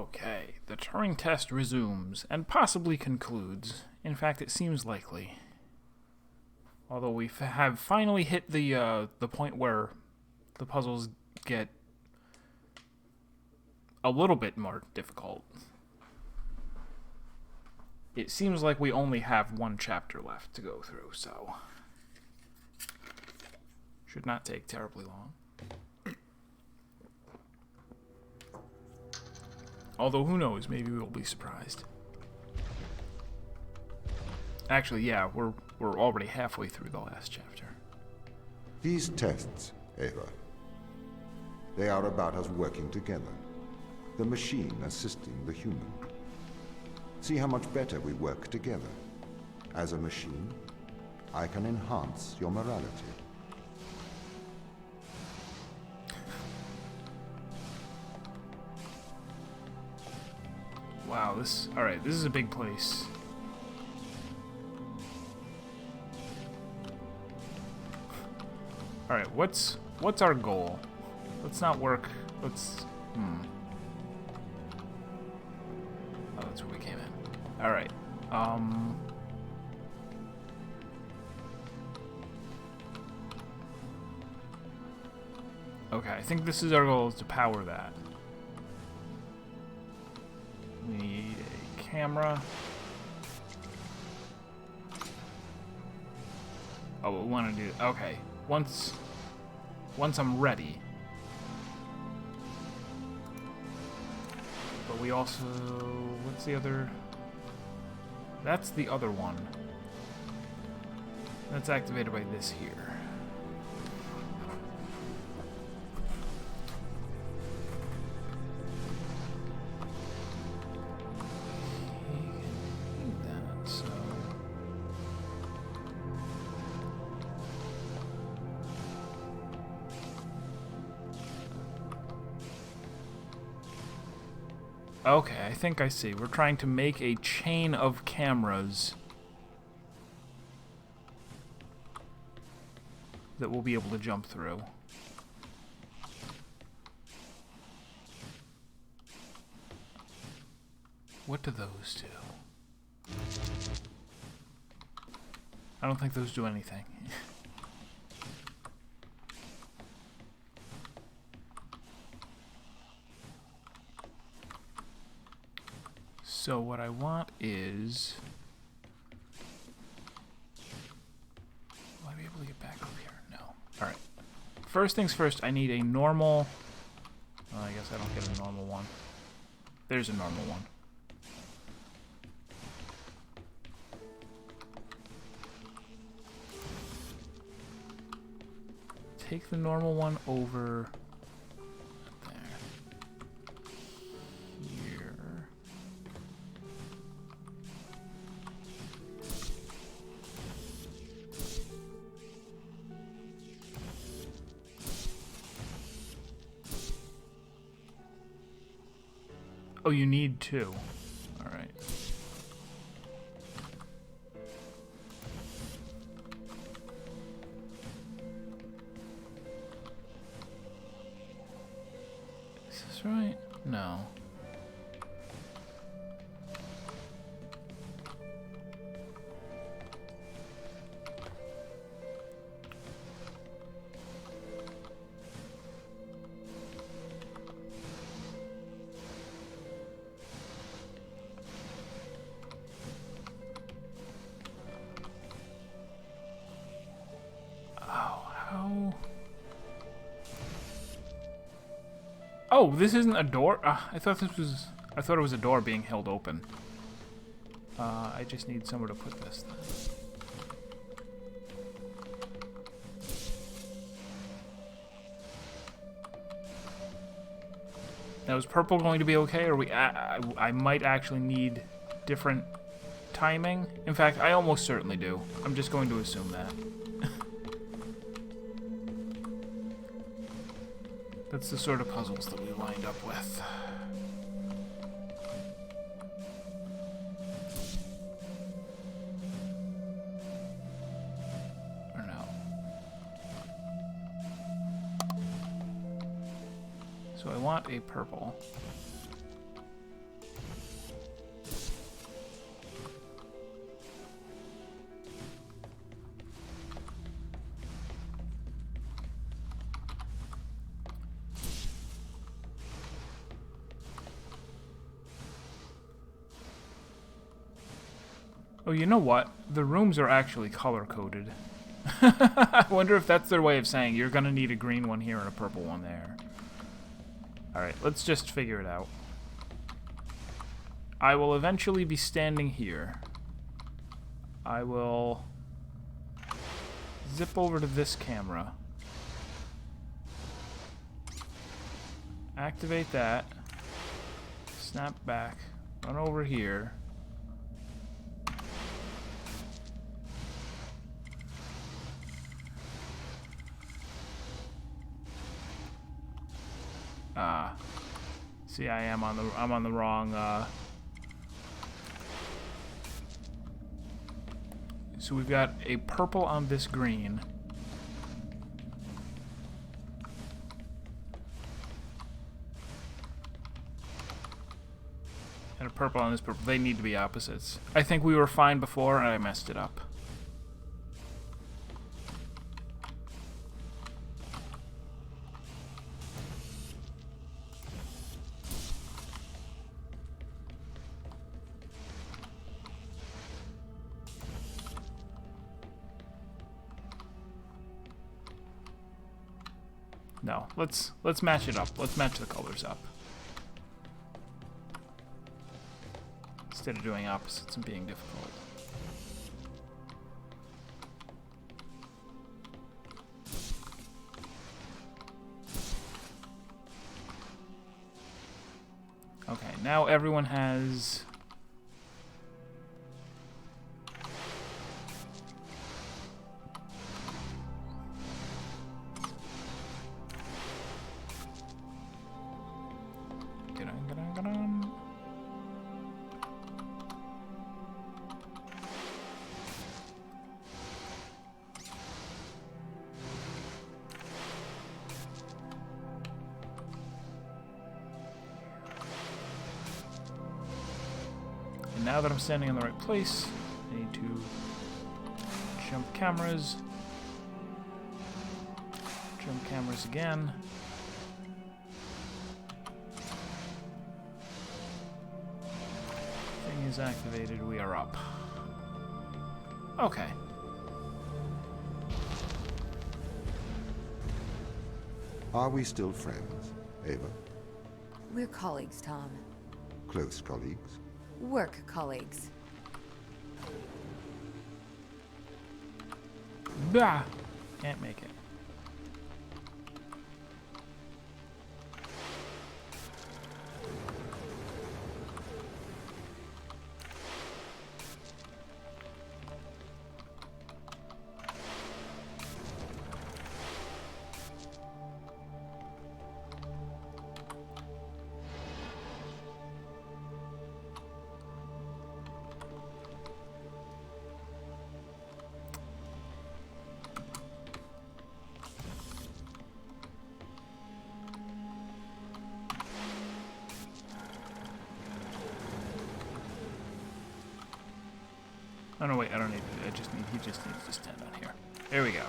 Okay, the Turing test resumes, and possibly concludes. In fact, it seems likely. Although we have finally hit the point where the puzzles get a little bit more difficult. It seems like we only have one chapter left to go through, so should not take terribly long. Although, who knows, maybe we'll be surprised. Actually, yeah, we're already halfway through the last chapter. These tests, Ava, they are about us working together. The machine assisting the human. See how much better we work together. As a machine, I can enhance your morality. Wow, alright, this is a big place. Alright, what's our goal? Let's not work, Oh, that's where we came in. Alright, okay, I think this is our goal, is to power that. We need a camera. Oh, we want to do... Okay. Once I'm ready. But we also... What's the other... That's the other one. That's activated by this here. Okay, I think I see. We're trying to make a chain of cameras that we'll be able to jump through. What do those do? I don't think those do anything. So what I want is... Will I be able to get back up here? No. Alright. First things first, I need a normal... Well, I guess I don't get a normal one. There's a normal one. Take the normal one over... Oh, you need two. Alright. Is this right? No. Oh, this isn't a door? I thought it was a door being held open. I just need somewhere to put this then. Now, is purple going to be okay, or I might actually need different timing? In fact, I almost certainly do. I'm just going to assume that. That's the sort of puzzles that we wind up with. Or no. So I want a purple. Oh, you know what? The rooms are actually color-coded. I wonder if that's their way of saying you're gonna need a green one here and a purple one there. Alright, let's just figure it out. I will eventually be standing here. I will zip over to this camera. Activate that. Snap back. Run over here. See, I'm on the wrong, So we've got a purple on this green. And a purple on this purple. They need to be opposites. I think we were fine before and I messed it up. No, let's match it up. Let's match the colors up. Instead of doing opposites and being difficult. Okay, now everyone has... And now that I'm standing in the right place, I need to jump cameras. Jump cameras again. Thing is activated, we are up. Okay. Are we still friends, Ava? We're colleagues, Tom. Close colleagues? Work colleagues. Bah! Can't make it. Oh no, wait, I don't need to. He just needs to stand on here. There we go.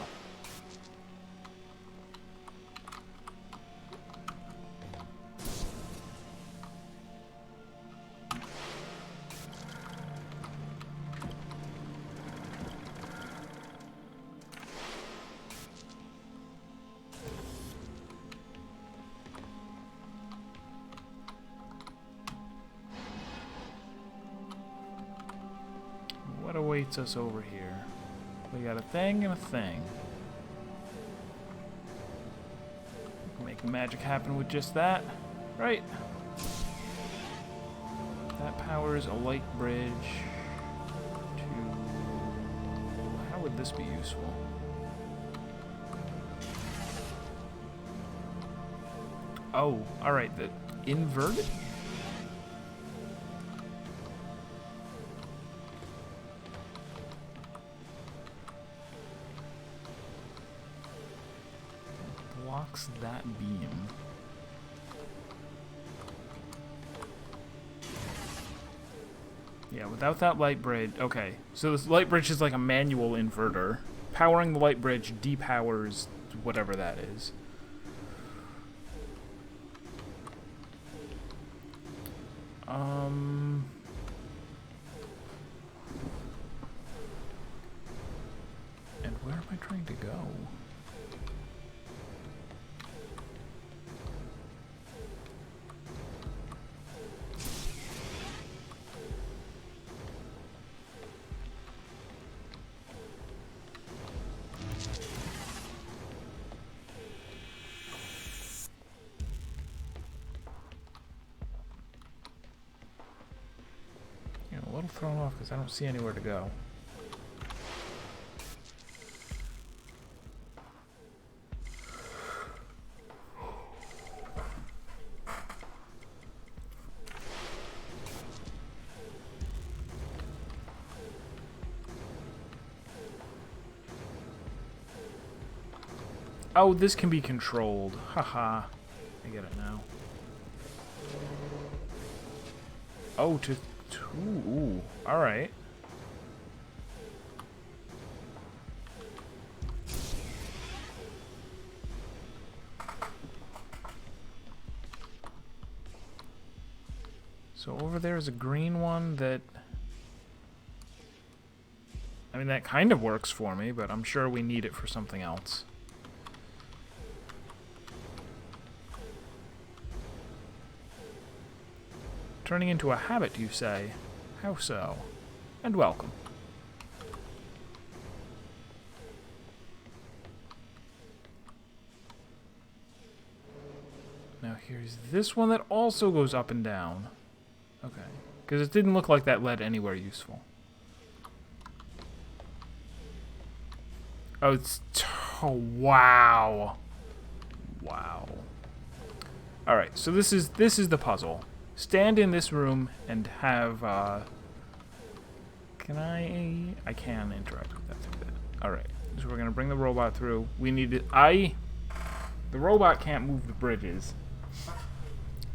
What awaits us over here? We got a thing and a thing. Make magic happen with just that, right? That powers a light bridge to... How would this be useful? Oh, alright, the inverted? Blocks that beam. Yeah, without that light bridge... Okay, so this light bridge is like a manual inverter. Powering the light bridge depowers whatever that is. Where am I trying to go? You know, a little thrown off because I don't see anywhere to go. Oh, this can be controlled. Haha. I get it now. Oh, ooh, alright. So over there is a green one that... I mean, that kind of works for me, but I'm sure we need it for something else. Turning into a habit, you say? How so? And welcome. Now here's this one that also goes up and down. Okay. Because it didn't look like that led anywhere useful. Oh, it's... Oh, wow. Wow. Alright, so this is the puzzle. Stand in this room and have, can I can interact with that through that. Alright, so we're gonna bring the robot through. We need to, the robot can't move the bridges.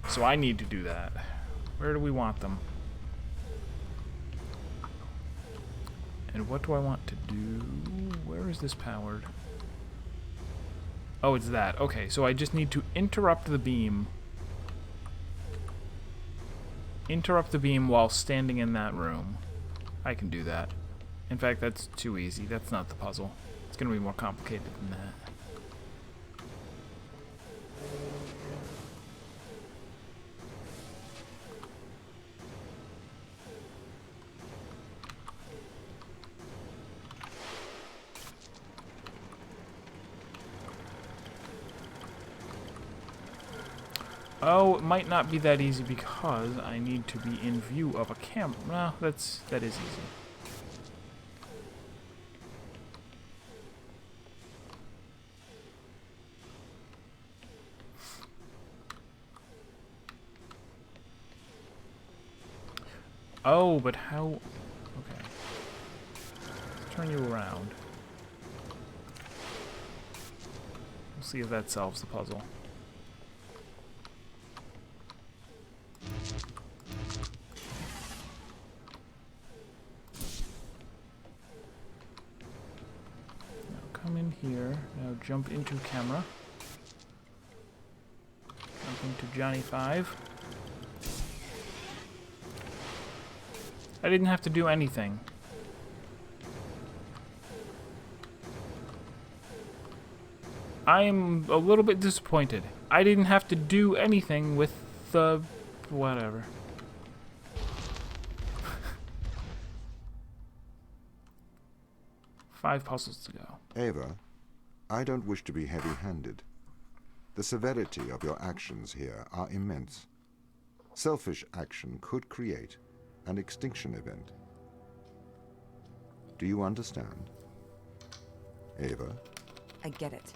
So I need to do that. Where do we want them? And what do I want to do? Where is this powered? Oh, it's that. Okay, so I just need to interrupt the beam. Interrupt the beam while standing in that room. I can do that. In fact, that's too easy. That's not the puzzle. It's going to be more complicated than that. Oh, it might not be that easy because I need to be in view of a camera. No, that is easy. Oh, but how... Okay. Let's turn you around. We'll see if that solves the puzzle. Come in here. Now jump into camera. Jump into Johnny 5. I didn't have to do anything. I'm a little bit disappointed. I didn't have to do anything with the... whatever. Five puzzles to go. Ava, I don't wish to be heavy-handed. The severity of your actions here are immense. Selfish action could create an extinction event. Do you understand? Ava? I get it.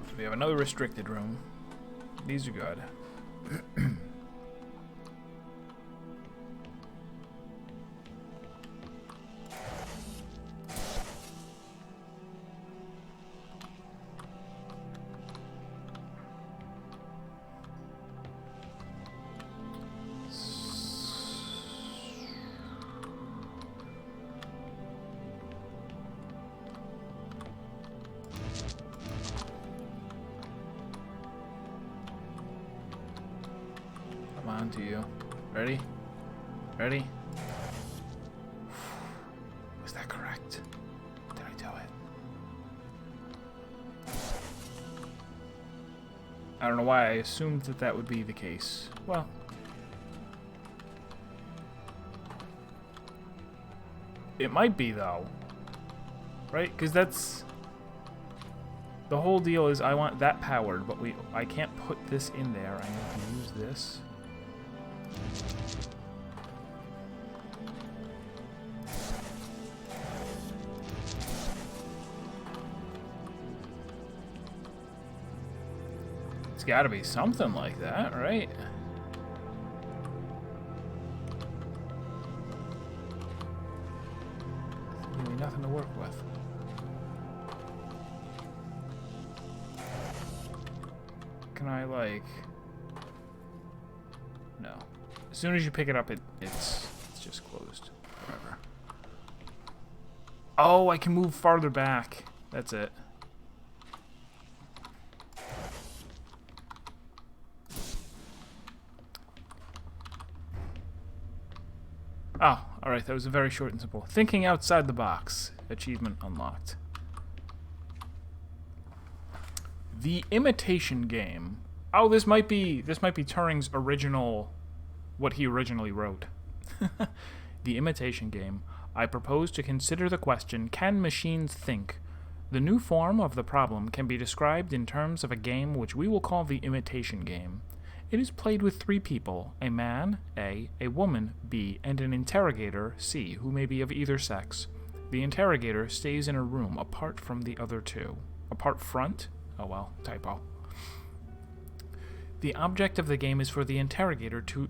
So we have another restricted room. These are good. To you. Ready? Ready? correct. Did I do it? I don't know why I assumed that that would be the case. Well. It might be, though. Right? Because that's... The whole deal is I want that powered, but I can't put this in there. I need to use this. It's got to be something like that, right? Really nothing to work with. Can I, like... No. As soon as you pick it up, it's just closed. Whatever. Oh, I can move farther back. That's it. Oh, alright, that was very short and simple. Thinking outside the box. Achievement unlocked. The Imitation Game. Oh, this might be Turing's original, what he originally wrote. The Imitation Game. I propose to consider the question, can machines think? The new form of the problem can be described in terms of a game which we will call the Imitation Game. It is played with 3 people, a man, A, a woman, B, and an interrogator, C, who may be of either sex. The interrogator stays in a room apart from the other 2. Apart front? Oh well, typo. The object of the game is for the interrogator to...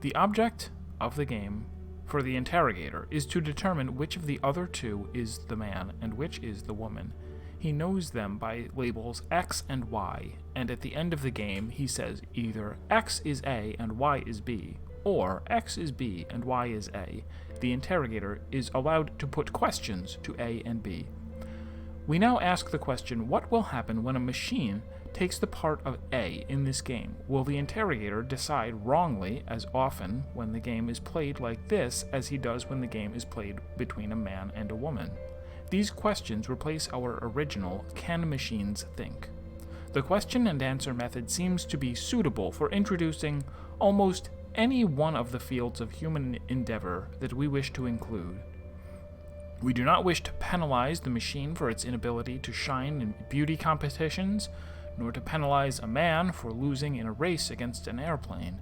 The object of the game for the interrogator is to determine which of the other 2 is the man and which is the woman. He knows them by labels X and Y, and at the end of the game he says either X is A and Y is B, or X is B and Y is A. The interrogator is allowed to put questions to A and B. We now ask the question, what will happen when a machine takes the part of A in this game? Will the interrogator decide wrongly as often when the game is played like this as he does when the game is played between a man and a woman? These questions replace our original, can machines think? The question and answer method seems to be suitable for introducing almost any one of the fields of human endeavor that we wish to include. We do not wish to penalize the machine for its inability to shine in beauty competitions, nor to penalize a man for losing in a race against an airplane.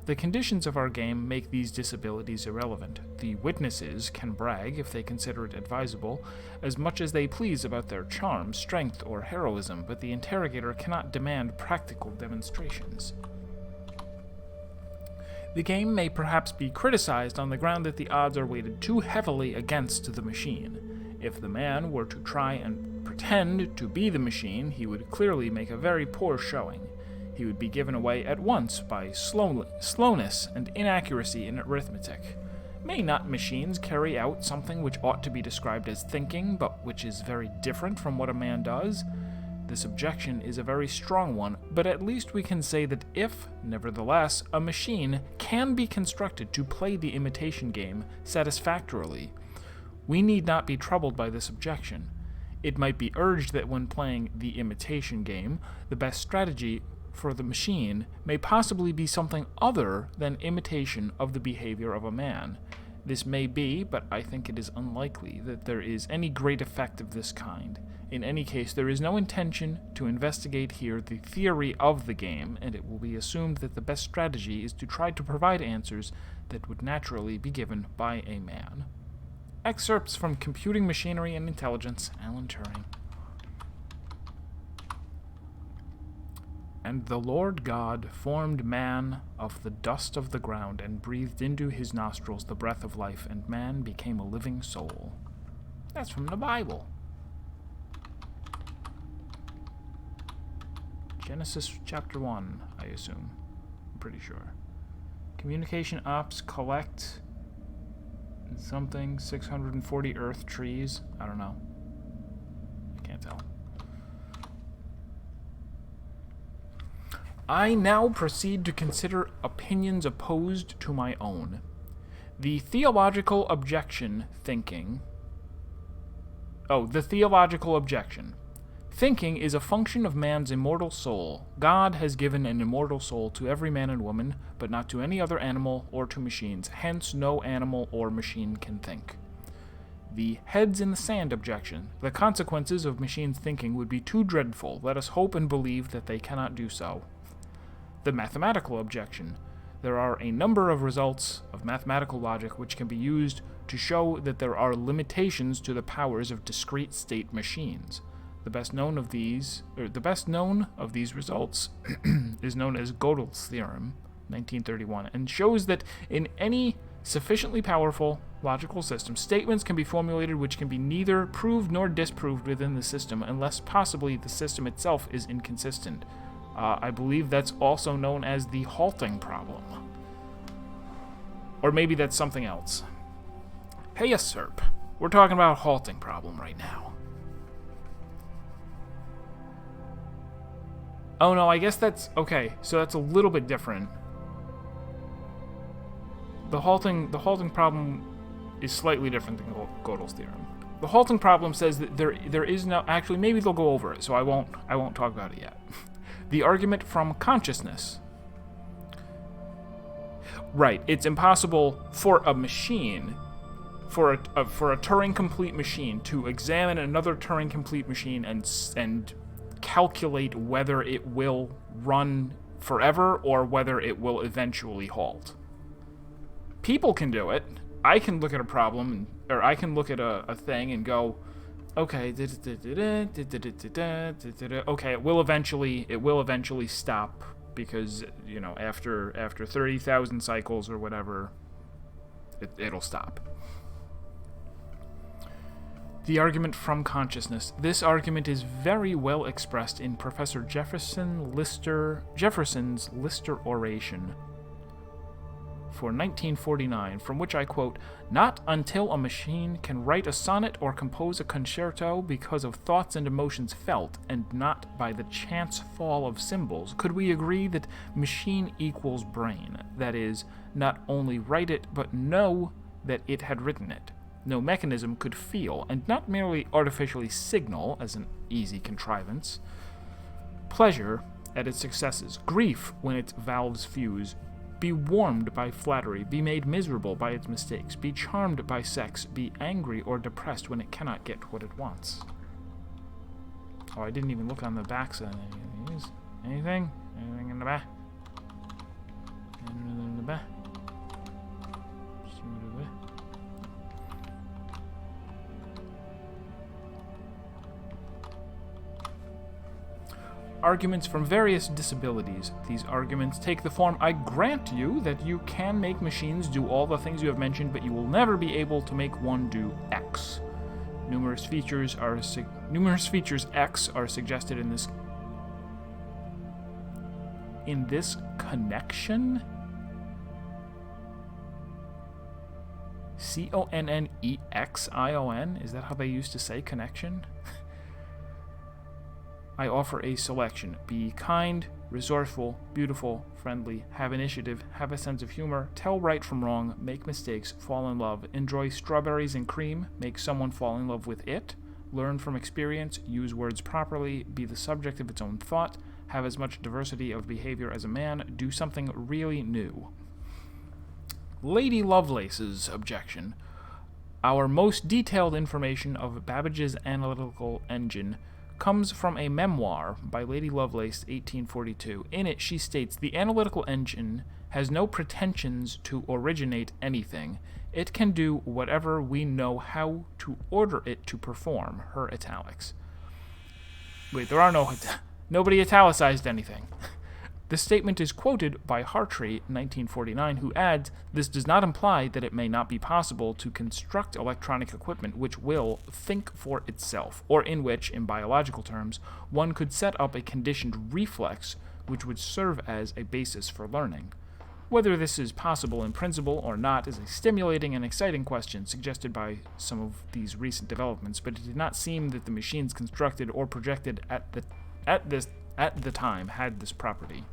The conditions of our game make these disabilities irrelevant. The witnesses can brag, if they consider it advisable, as much as they please about their charm, strength, or heroism, but the interrogator cannot demand practical demonstrations. The game may perhaps be criticized on the ground that the odds are weighted too heavily against the machine. If the man were to try and pretend to be the machine, he would clearly make a very poor showing. He would be given away at once by slowness and inaccuracy in arithmetic. May not machines carry out something which ought to be described as thinking, but which is very different from what a man does? This objection is a very strong one, but at least we can say that if, nevertheless, a machine can be constructed to play the imitation game satisfactorily, we need not be troubled by this objection. It might be urged that when playing the imitation game, the best strategy for the machine may possibly be something other than imitation of the behavior of a man. This may be, but I think it is unlikely that there is any great effect of this kind. In any case, there is no intention to investigate here the theory of the game, and it will be assumed that the best strategy is to try to provide answers that would naturally be given by a man. Excerpts from Computing Machinery and Intelligence, Alan Turing. And the Lord God formed man of the dust of the ground, and breathed into his nostrils the breath of life, and man became a living soul. That's from the Bible. Genesis chapter 1, I assume. I'm pretty sure. Communication ops collect something, 640 earth trees. I don't know. I can't tell. I now proceed to consider opinions opposed to my own. The theological objection thinking the theological objection. Thinking is a function of man's immortal soul. God has given an immortal soul to every man and woman, but not to any other animal or to machines. Hence, no animal or machine can think. The heads in the sand objection. The consequences of machines thinking would be too dreadful. Let us hope and believe that they cannot do so. The mathematical objection. There are a number of results of mathematical logic which can be used to show that there are limitations to the powers of discrete state machines. The best known of these results is known as Gödel's theorem, 1931, and shows that in any sufficiently powerful logical system, statements can be formulated which can be neither proved nor disproved within the system, unless possibly the system itself is inconsistent. I believe that's also known as the halting problem. Or maybe that's something else. Hey, Usurp. We're talking about a halting problem right now. Oh no, I guess that's... Okay, so that's a little bit different. The halting problem is slightly different than Gödel's theorem. The halting problem says that there is no... Actually, maybe they'll go over it, so I won't talk about it yet. The argument from consciousness. Right, it's impossible for a machine, for a Turing-complete machine, to examine another Turing-complete machine and calculate whether it will run forever or whether it will eventually halt. People can do it. I can look at a problem, or I can look at a thing and go, okay, okay, it will eventually stop because, you know, after 30,000 cycles or whatever, it'll stop. The argument from consciousness. This argument is very well expressed in Professor Jefferson's Lister oration for 1949, from which I quote, "Not until a machine can write a sonnet or compose a concerto because of thoughts and emotions felt, and not by the chance fall of symbols, could we agree that machine equals brain, that is, not only write it, but know that it had written it. No mechanism could feel, and not merely artificially signal, as an easy contrivance, pleasure at its successes, grief when its valves fuse, be warmed by flattery, be made miserable by its mistakes, be charmed by sex, be angry or depressed when it cannot get what it wants." Oh, I didn't even look on the backs of any of these. Anything? Anything in the back? Anything in the back? Arguments from various disabilities. These arguments take the form, I grant you that you can make machines do all the things you have mentioned, but you will never be able to make one do X. Numerous features X are suggested in this connection. CONNEXION? Is that how they used to say connection? I offer a selection. Be kind, resourceful, beautiful, friendly, have initiative, have a sense of humor, tell right from wrong, make mistakes, fall in love, enjoy strawberries and cream, make someone fall in love with it, learn from experience, use words properly, be the subject of its own thought, have as much diversity of behavior as a man, do something really new. Lady Lovelace's objection. Our most detailed information of Babbage's analytical engine comes from a memoir by Lady Lovelace, 1842. In it, she states, "The analytical engine has no pretensions to originate anything. It can do whatever we know how to order it to perform." Her italics. Wait, there are nobody italicized anything. The statement is quoted by Hartree, 1949, who adds, "This does not imply that it may not be possible to construct electronic equipment which will think for itself, or in which, in biological terms, one could set up a conditioned reflex which would serve as a basis for learning. Whether this is possible in principle or not is a stimulating and exciting question suggested by some of these recent developments, but it did not seem that the machines constructed or projected at the time had this property."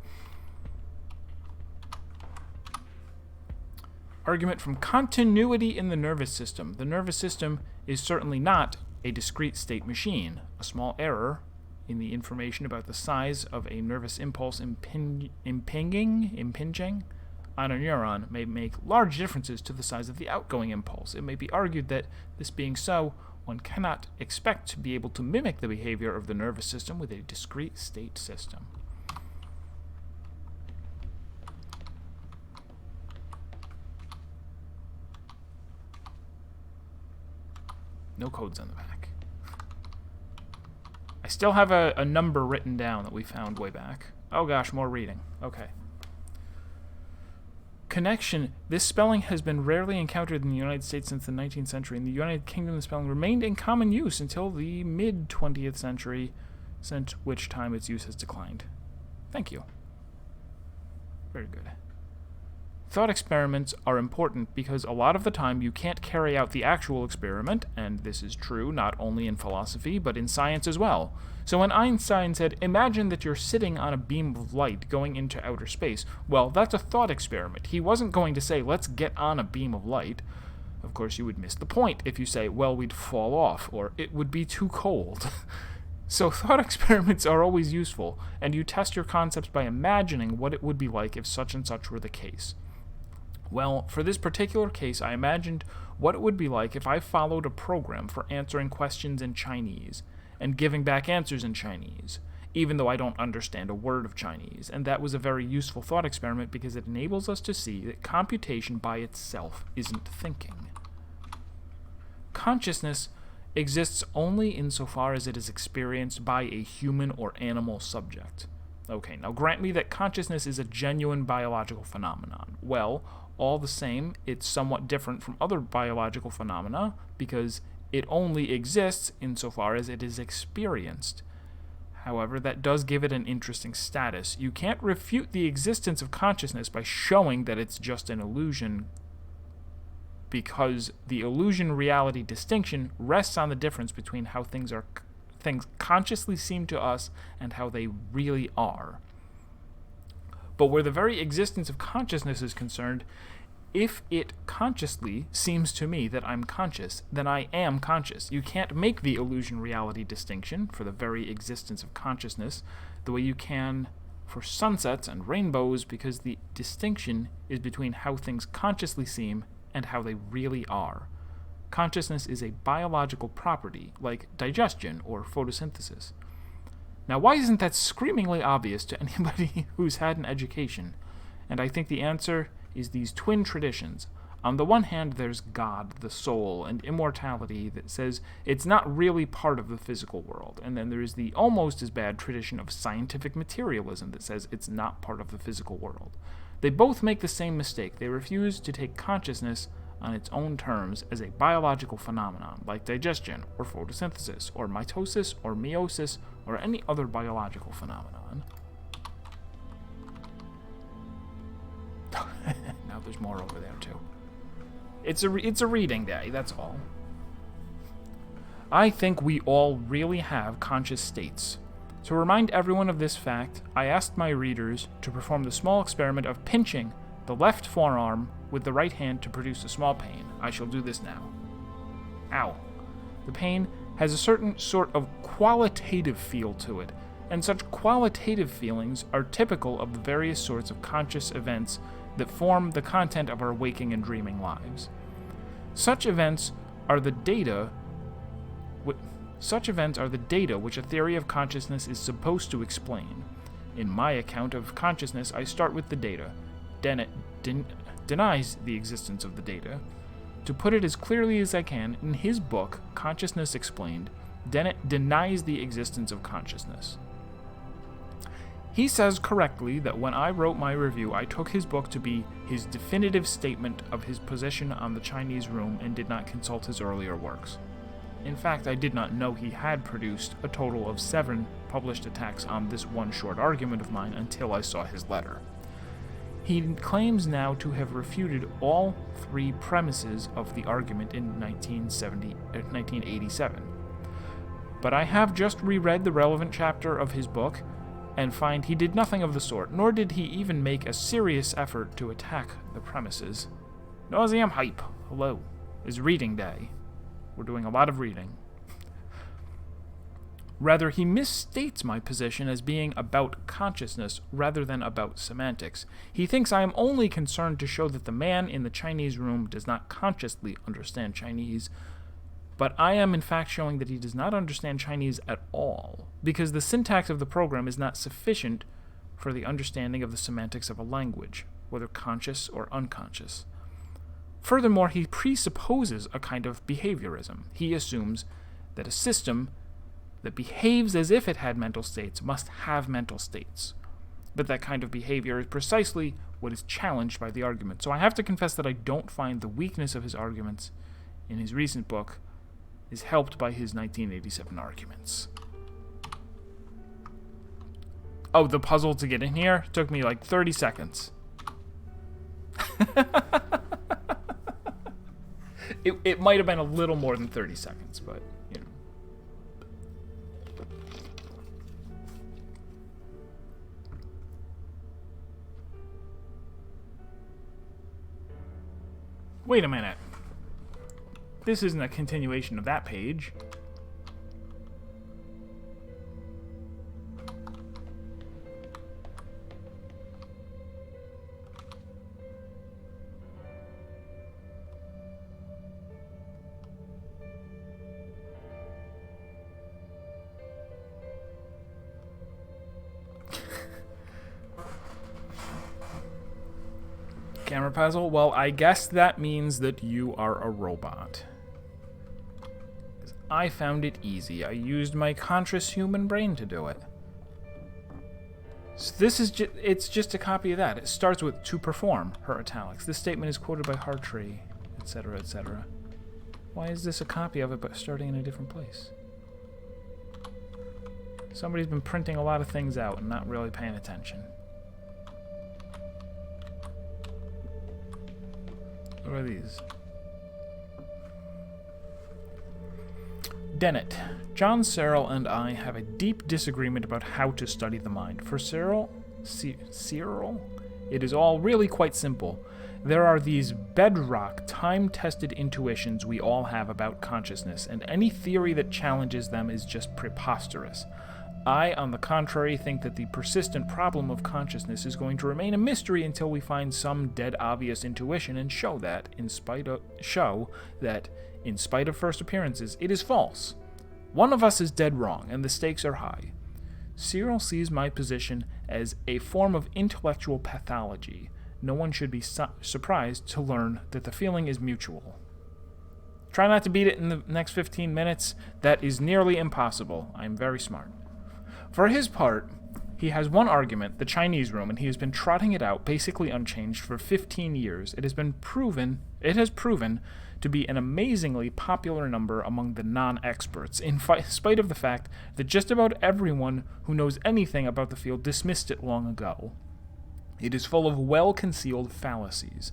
Argument from continuity in the nervous system. The nervous system is certainly not a discrete state machine. A small error in the information about the size of a nervous impulse impinging on a neuron may make large differences to the size of the outgoing impulse. It may be argued that, this being so, one cannot expect to be able to mimic the behavior of the nervous system with a discrete state system. No codes on the back. I still have a number written down that we found way back. Oh gosh, more reading. Okay. Connection. This spelling has been rarely encountered in the United States since the 19th century. In the United Kingdom, the spelling remained in common use until the mid-20th century, since which time its use has declined. Thank you. Very good. Thought experiments are important because a lot of the time you can't carry out the actual experiment, and this is true not only in philosophy, but in science as well. So when Einstein said, imagine that you're sitting on a beam of light going into outer space, well, that's a thought experiment. He wasn't going to say, let's get on a beam of light. Of course, you would miss the point if you say, well, we'd fall off, or it would be too cold. So thought experiments are always useful, and you test your concepts by imagining what it would be like if such and such were the case. Well, for this particular case, I imagined what it would be like if I followed a program for answering questions in Chinese and giving back answers in Chinese, even though I don't understand a word of Chinese, and that was a very useful thought experiment because it enables us to see that computation by itself isn't thinking. Consciousness exists only insofar as it is experienced by a human or animal subject. Okay, now grant me that consciousness is a genuine biological phenomenon. Well, all the same, it's somewhat different from other biological phenomena because it only exists insofar as it is experienced. However, that does give it an interesting status. You can't refute the existence of consciousness by showing that it's just an illusion, because the illusion-reality distinction rests on the difference between how things consciously seem to us and how they really are. But where the very existence of consciousness is concerned, if it consciously seems to me that I'm conscious, then I am conscious. You can't make the illusion-reality distinction for the very existence of consciousness the way you can for sunsets and rainbows, because the distinction is between how things consciously seem and how they really are. Consciousness is a biological property, like digestion or photosynthesis. Now, why isn't that screamingly obvious to anybody who's had an education? And I think the answer is these twin traditions. On the one hand, there's God, the soul, and immortality that says it's not really part of the physical world. And then there's the almost as bad tradition of scientific materialism that says it's not part of the physical world. They both make the same mistake. They refuse to take consciousness on its own terms as a biological phenomenon, like digestion, or photosynthesis, or mitosis, or meiosis, or any other biological phenomenon. Now there's more over there, too. It's a reading day, that's all. I think we all really have conscious states. To remind everyone of this fact, I asked my readers to perform the small experiment of pinching the left forearm with the right hand to produce a small pain. I shall do this now. Ow. The pain has a certain sort of qualitative feel to it, and such qualitative feelings are typical of the various sorts of conscious events that form the content of our waking and dreaming lives. Such events are the data which a theory of consciousness is supposed to explain. In my account of consciousness, I start with the data. Dennett denies the existence of the data. To put it as clearly as I can, in his book, Consciousness Explained, Dennett denies the existence of consciousness. He says correctly that when I wrote my review, I took his book to be his definitive statement of his position on the Chinese room and did not consult his earlier works. In fact, I did not know he had produced a total of 7 published attacks on this one short argument of mine until I saw his letter. He claims now to have refuted all 3 premises of the argument in 1987. But I have just reread the relevant chapter of his book and find he did nothing of the sort, nor did he even make a serious effort to attack the premises. Nauseam hype, hello, is reading day. We're doing a lot of reading. Rather, he misstates my position as being about consciousness rather than about semantics. He thinks I am only concerned to show that the man in the Chinese room does not consciously understand Chinese, but I am in fact showing that he does not understand Chinese at all, because the syntax of the program is not sufficient for the understanding of the semantics of a language, whether conscious or unconscious. Furthermore, he presupposes a kind of behaviorism. He assumes that a system that behaves as if it had mental states must have mental states. But that kind of behavior is precisely what is challenged by the argument. So I have to confess that I don't find the weakness of his arguments in his recent book is helped by his 1987 arguments. Oh, the puzzle to get in here took me like 30 seconds. It might have been a little more than 30 seconds, but, you know. Wait a minute. This isn't a continuation of that page. Camera puzzle? Well, I guess that means that you are a robot. I found it easy. I used my conscious human brain to do it. So this is it's just a copy of that. It starts with "to perform," her italics. This statement is quoted by Hartree, etc., etc. Why is this a copy of it but starting in a different place? Somebody's been printing a lot of things out and not really paying attention. What are these? Dennett. John Searle and I have a deep disagreement about how to study the mind. For Searle, it is all really quite simple. There are these bedrock, time-tested intuitions we all have about consciousness, and any theory that challenges them is just preposterous. I, on the contrary, think that the persistent problem of consciousness is going to remain a mystery until we find some dead obvious intuition and show that, in spite of first appearances, it is false. One of us is dead wrong, and the stakes are high. Searle sees my position as a form of intellectual pathology. No one should be surprised to learn that the feeling is mutual. Try not to beat it in the next 15 minutes. That is nearly impossible. I am very smart. For his part, he has one argument, the Chinese room, and he has been trotting it out basically unchanged for 15 years. It has proven to be an amazingly popular number among the non-experts, in spite of the fact that just about everyone who knows anything about the field dismissed it long ago. It is full of well-concealed fallacies.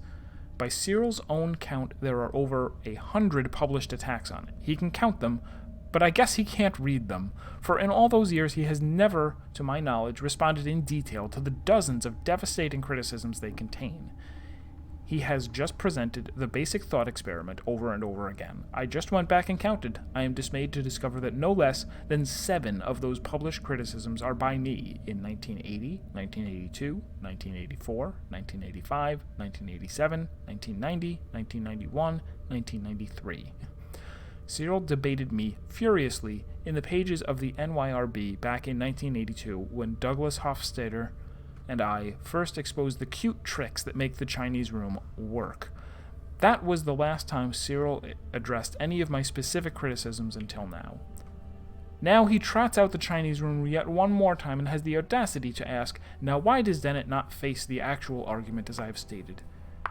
By Searle's own count, there are over 100 published attacks on it. He can count them, but I guess he can't read them, for in all those years he has never, to my knowledge, responded in detail to the dozens of devastating criticisms they contain. He has just presented the basic thought experiment over and over again. I just went back and counted. I am dismayed to discover that no less than 7 of those published criticisms are by me in 1980, 1982, 1984, 1985, 1987, 1990, 1991, 1993. Searle debated me furiously in the pages of the NYRB back in 1982 when Douglas Hofstadter and I first exposed the cute tricks that make the Chinese room work. That was the last time Searle addressed any of my specific criticisms until now. Now he trots out the Chinese room yet one more time and has the audacity to ask, now why does Dennett not face the actual argument as I have stated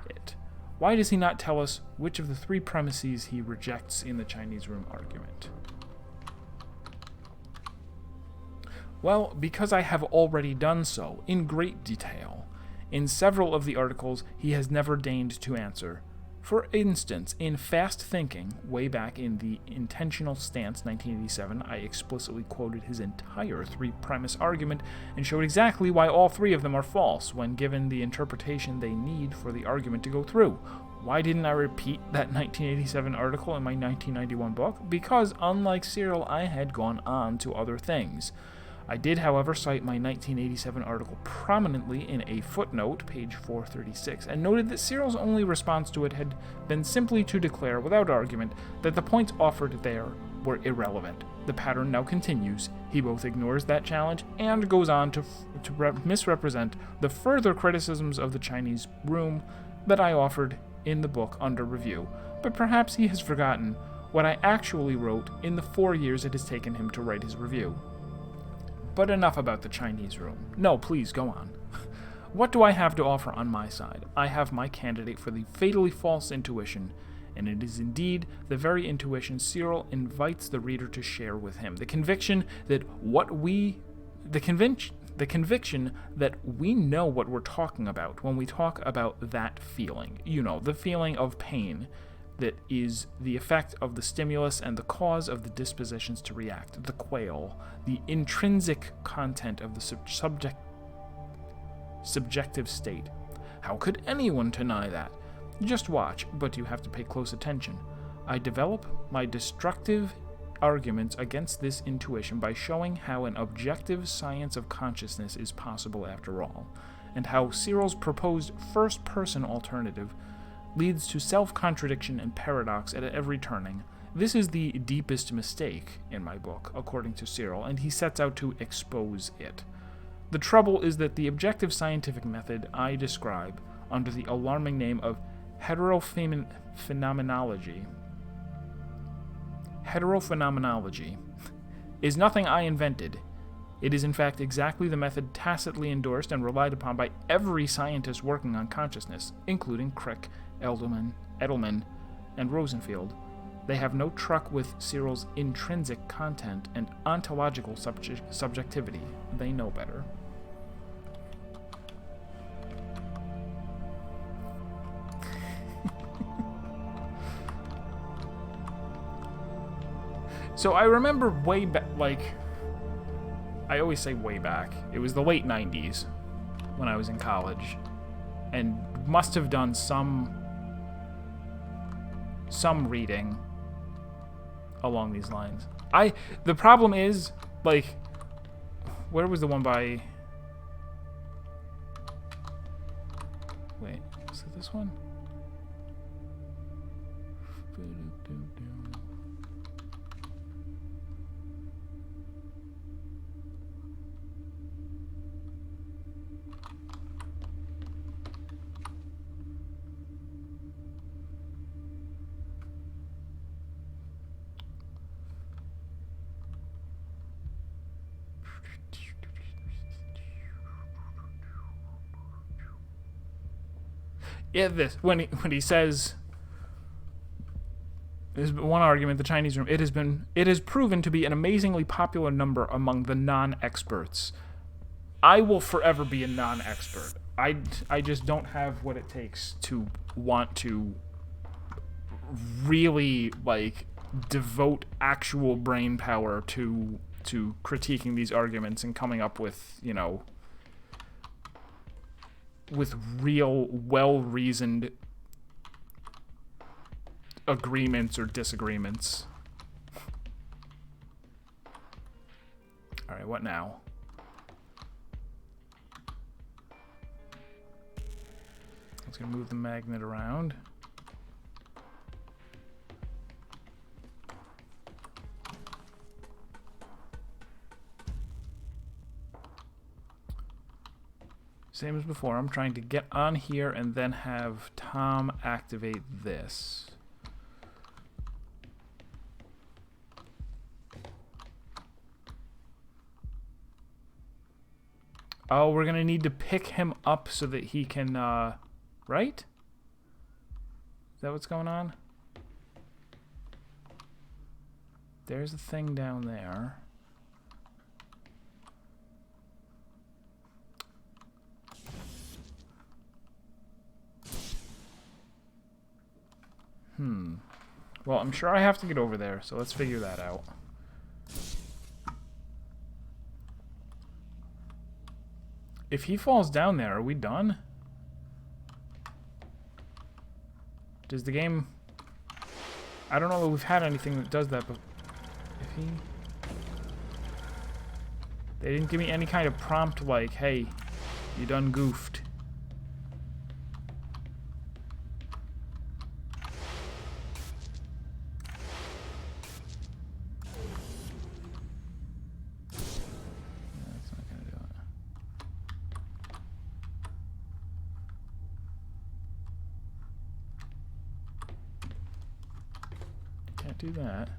it? Why does he not tell us which of the 3 premises he rejects in the Chinese room argument? Well, because I have already done so, in great detail. In several of the articles he has never deigned to answer. For instance, in Fast Thinking, way back in the Intentional Stance 1987, I explicitly quoted his entire three-premise argument and showed exactly why all three of them are false when given the interpretation they need for the argument to go through. Why didn't I repeat that 1987 article in my 1991 book? Because, unlike Cyril, I had gone on to other things. I did, however, cite my 1987 article prominently in a footnote, page 436, and noted that Cyril's only response to it had been simply to declare, without argument, that the points offered there were irrelevant. The pattern now continues. He both ignores that challenge and goes on to misrepresent the further criticisms of the Chinese room that I offered in the book under review. But perhaps he has forgotten what I actually wrote in the 4 years it has taken him to write his review. But enough about the Chinese room. No, please, go on. What do I have to offer on my side? I have my candidate for the fatally false intuition, and it is indeed the very intuition Cyril invites the reader to share with him. The conviction that we know what we're talking about when we talk about that feeling. You know, the feeling of pain that is the effect of the stimulus and the cause of the dispositions to react, the quale, the intrinsic content of the subjective state. How could anyone deny that? Just watch, but you have to pay close attention. I develop my destructive arguments against this intuition by showing how an objective science of consciousness is possible after all, and how Cyril's proposed first-person alternative leads to self-contradiction and paradox at every turning. This is the deepest mistake in my book, according to Cyril, and he sets out to expose it. The trouble is that the objective scientific method I describe under the alarming name of heterophenomenology is nothing I invented. It is in fact exactly the method tacitly endorsed and relied upon by every scientist working on consciousness, including Crick, Edelman, and Rosenfield. They have no truck with Cyril's intrinsic content and ontological subjectivity. They know better. So I remember way back, I always say way back. It was the late 90s when I was in college, and must have done some reading along these lines. The problem is, where was the one by... Wait, is it this one? Yeah, this when he says, there's one argument, the Chinese room. It has proven to be an amazingly popular number among the non-experts. I will forever be a non-expert. I just don't have what it takes to want to really devote actual brain power to critiquing these arguments and coming up with, with real, well-reasoned agreements or disagreements. Alright, what now? I was going to move the magnet around. Same as before, I'm trying to get on here and then have Tom activate this. Oh, we're going to need to pick him up so that he can, right? Is that what's going on? There's a thing down there. Well, I'm sure I have to get over there, so let's figure that out. If he falls down there, are we done? Does the game... I don't know that we've had anything that does that, but if he... They didn't give me any kind of prompt like, hey, you done goofed. That's not gonna do it. Can't do that.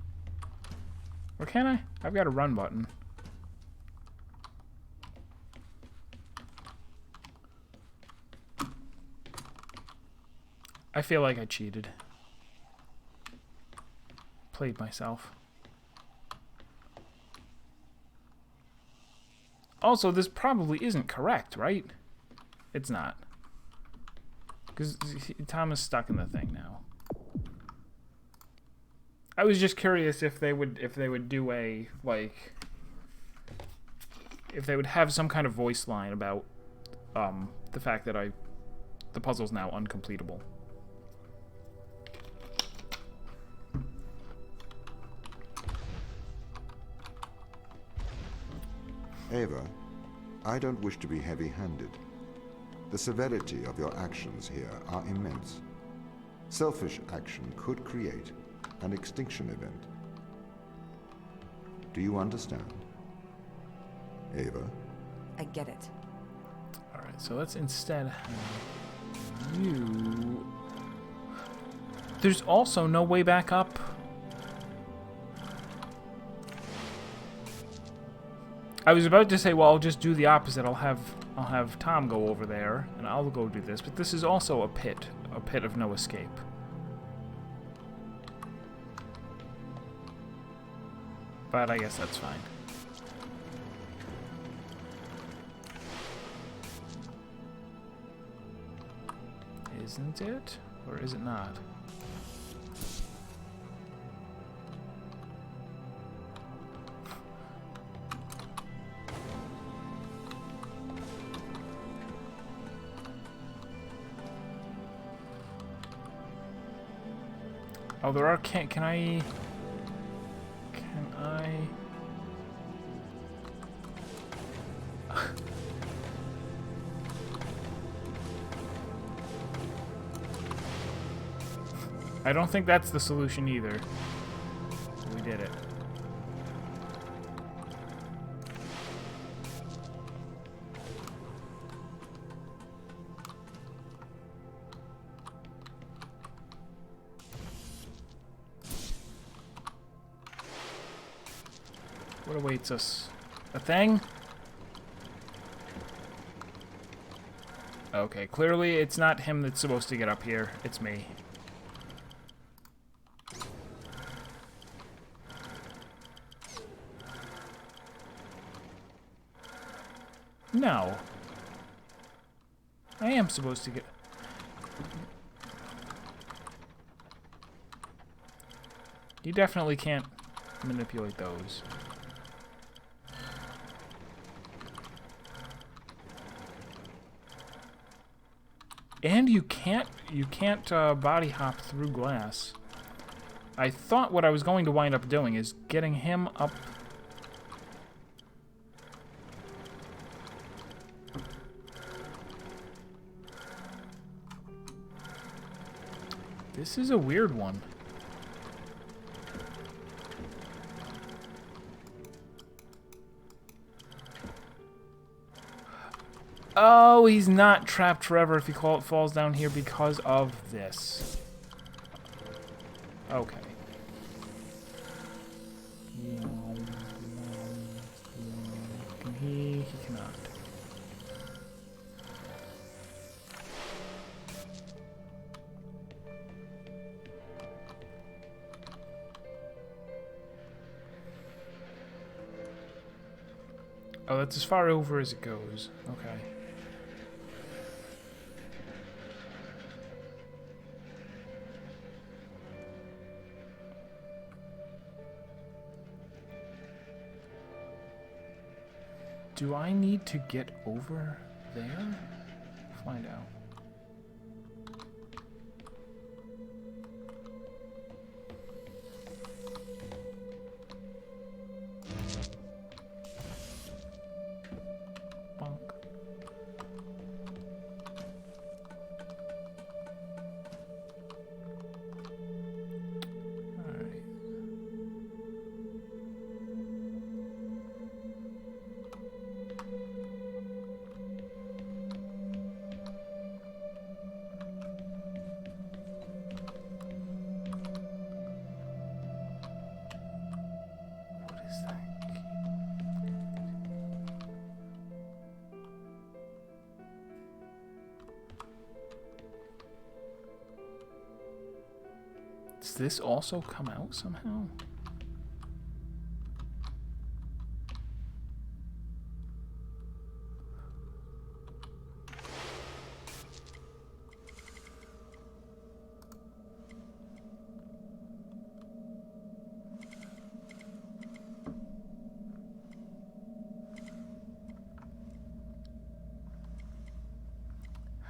Or can I? I've got a run button. I feel like I cheated. Played myself. Also, this probably isn't correct, right? It's not. Because Tom is stuck in the thing now. I was just curious if they would do a, like... If they would have some kind of voice line about the fact that the puzzle's now uncompletable. Ava, I don't wish to be heavy-handed. The severity of your actions here are immense. Selfish action could create an extinction event. Do you understand? Ava? I get it. Alright, so let's instead have you... There's also no way back up. I was about to say, well, I'll just do the opposite. I'll have Tom go over there, and I'll go do this. But this is also a pit of no escape. But I guess that's fine. Isn't it? Or is it not? Oh, there are... Can I... I don't think that's the solution either. We did it. What awaits us? A thing? Okay, clearly it's not him that's supposed to get up here. It's me. No. I am supposed to get... You definitely can't manipulate those. And you can't body hop through glass. I thought what I was going to wind up doing is getting him up. This is a weird one. Oh, he's not trapped forever if he falls down here because of this. Okay. Can he? He cannot. Oh, that's as far over as it goes. Okay. Do I need to get over there? Find out. Bonk. Alright. What is that? Does this also come out somehow?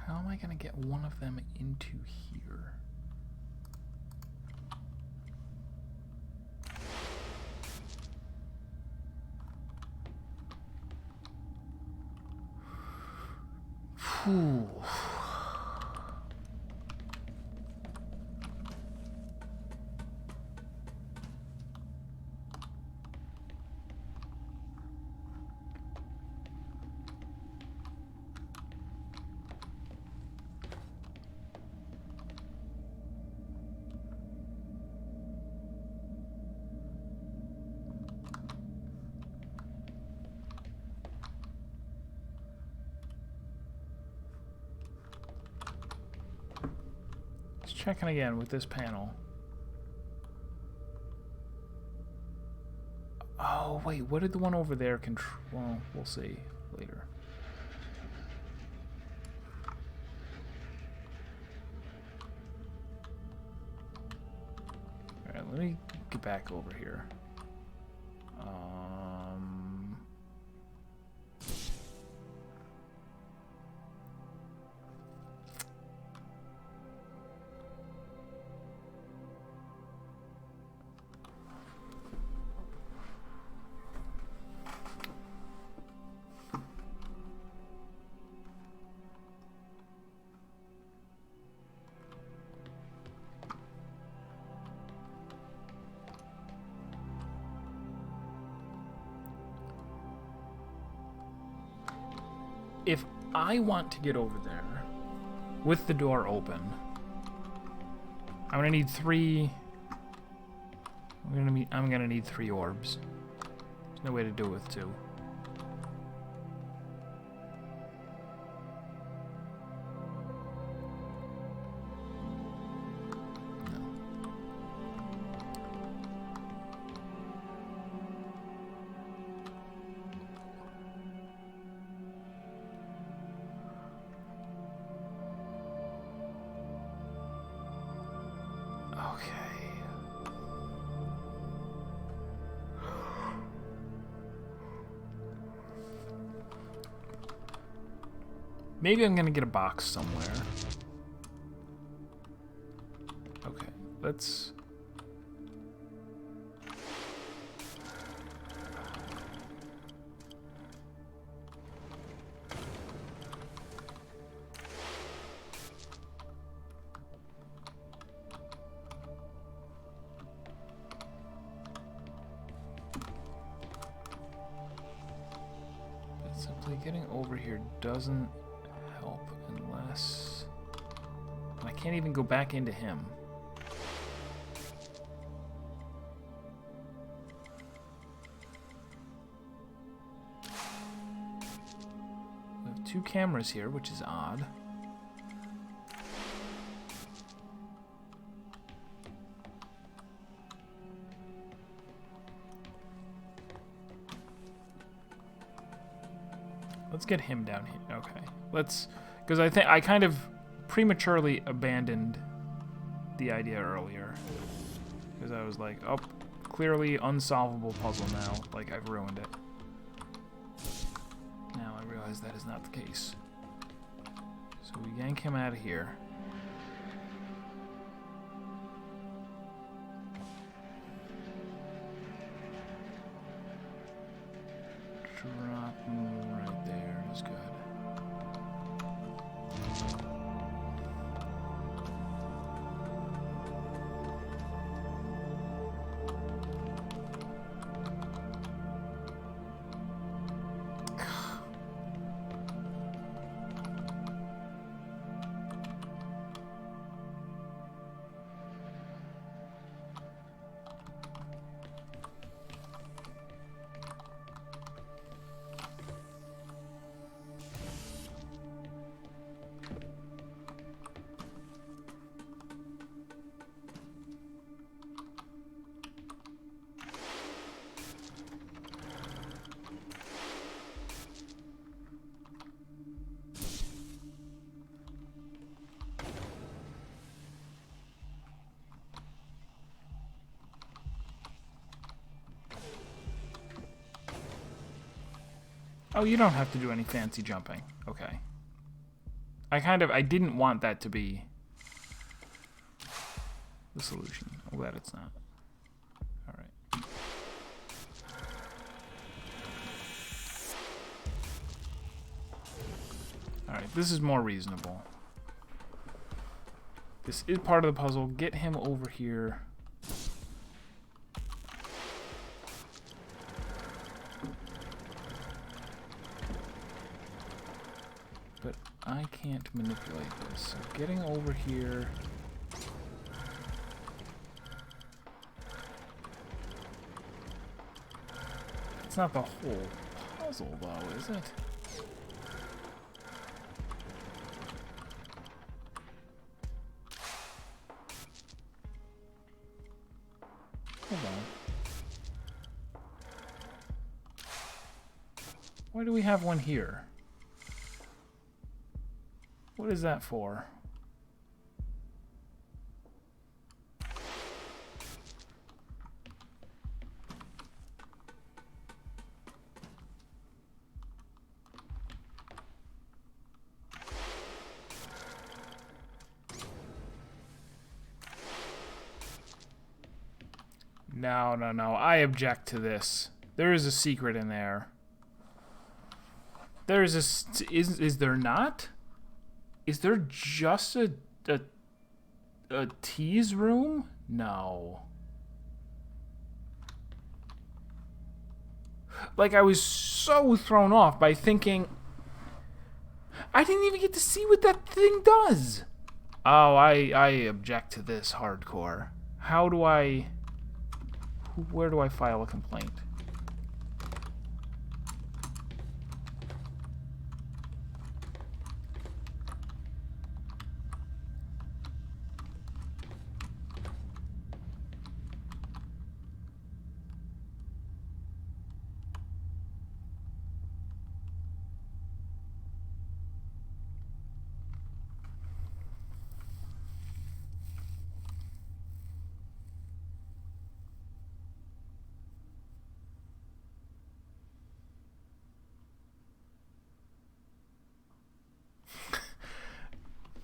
How am I gonna get one of them into here? Phew. Checking again with this panel. Oh, wait, what did the one over there control? Well, we'll see later. Alright, let me get back over here. If I want to get over there with the door open, I'm gonna need three. I'm gonna need 3 orbs. There's no way to do it with 2. Maybe I'm gonna get a box somewhere. Okay, let's... But simply getting over here doesn't help unless... I can't even go back into him. We have 2 cameras here, which is odd. Let's get him down here. Okay. Let's... Because I think I kind of prematurely abandoned the idea earlier. Because I was like, oh, clearly unsolvable puzzle now. Like, I've ruined it. realize that is not the case. So we yank him out of here. Drop him right there is good. Oh, you don't have to do any fancy jumping. Okay. I didn't want that to be the solution. I'm glad it's not. Alright. Alright, this is more reasonable. This is part of the puzzle. Get him over here. But I can't manipulate this. So getting over here. It's not the whole puzzle, though, is it? Hold on. Why do we have one here? What is that for? No, no, no. I object to this. There is a secret in there. There is a... Is there not? Is there just a tease room? No. Like, I was so thrown off by thinking... I didn't even get to see what that thing does. Oh, I object to this hardcore. How do I... Where do I file a complaint?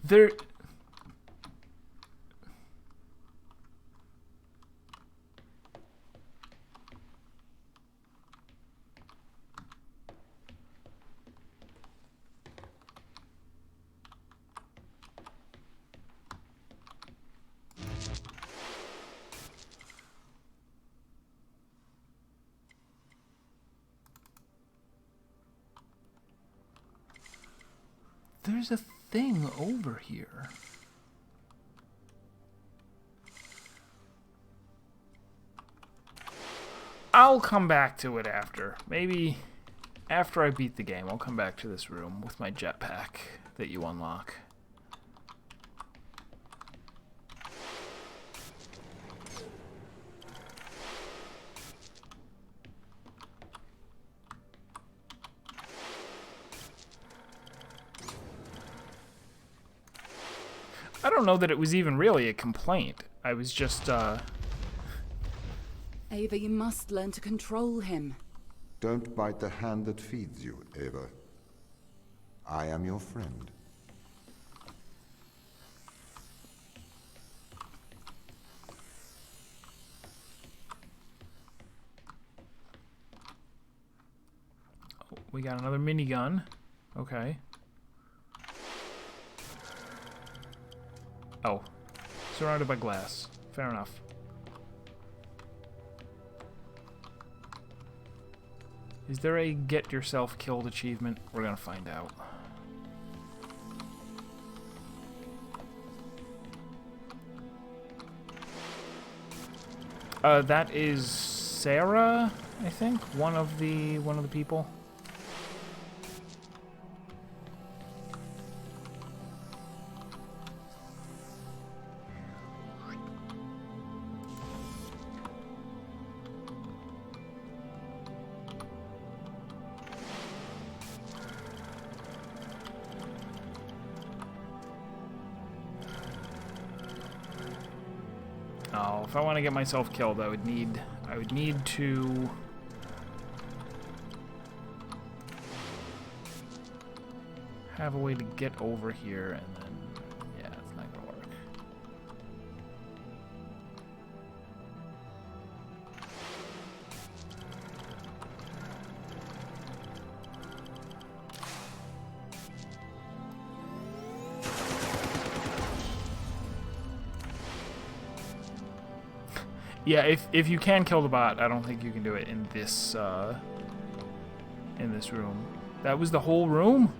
There... There's a thing over here. I'll come back to it after. Maybe after I beat the game, I'll come back to this room with my jetpack that you unlock. I don't know that it was even really a complaint. I was just, Ava, you must learn to control him. Don't bite the hand that feeds you, Ava. I am your friend. We got another minigun. Okay. Oh. Surrounded by glass. Fair enough. Is there a get yourself killed achievement? We're gonna find out. That is Sarah, I think, one of the people. Oh, if I want to get myself killed, I would need to have a way to get over here, and then yeah, it's not gonna work. Yeah, if you can kill the bot, I don't think you can do it in this room. That was the whole room?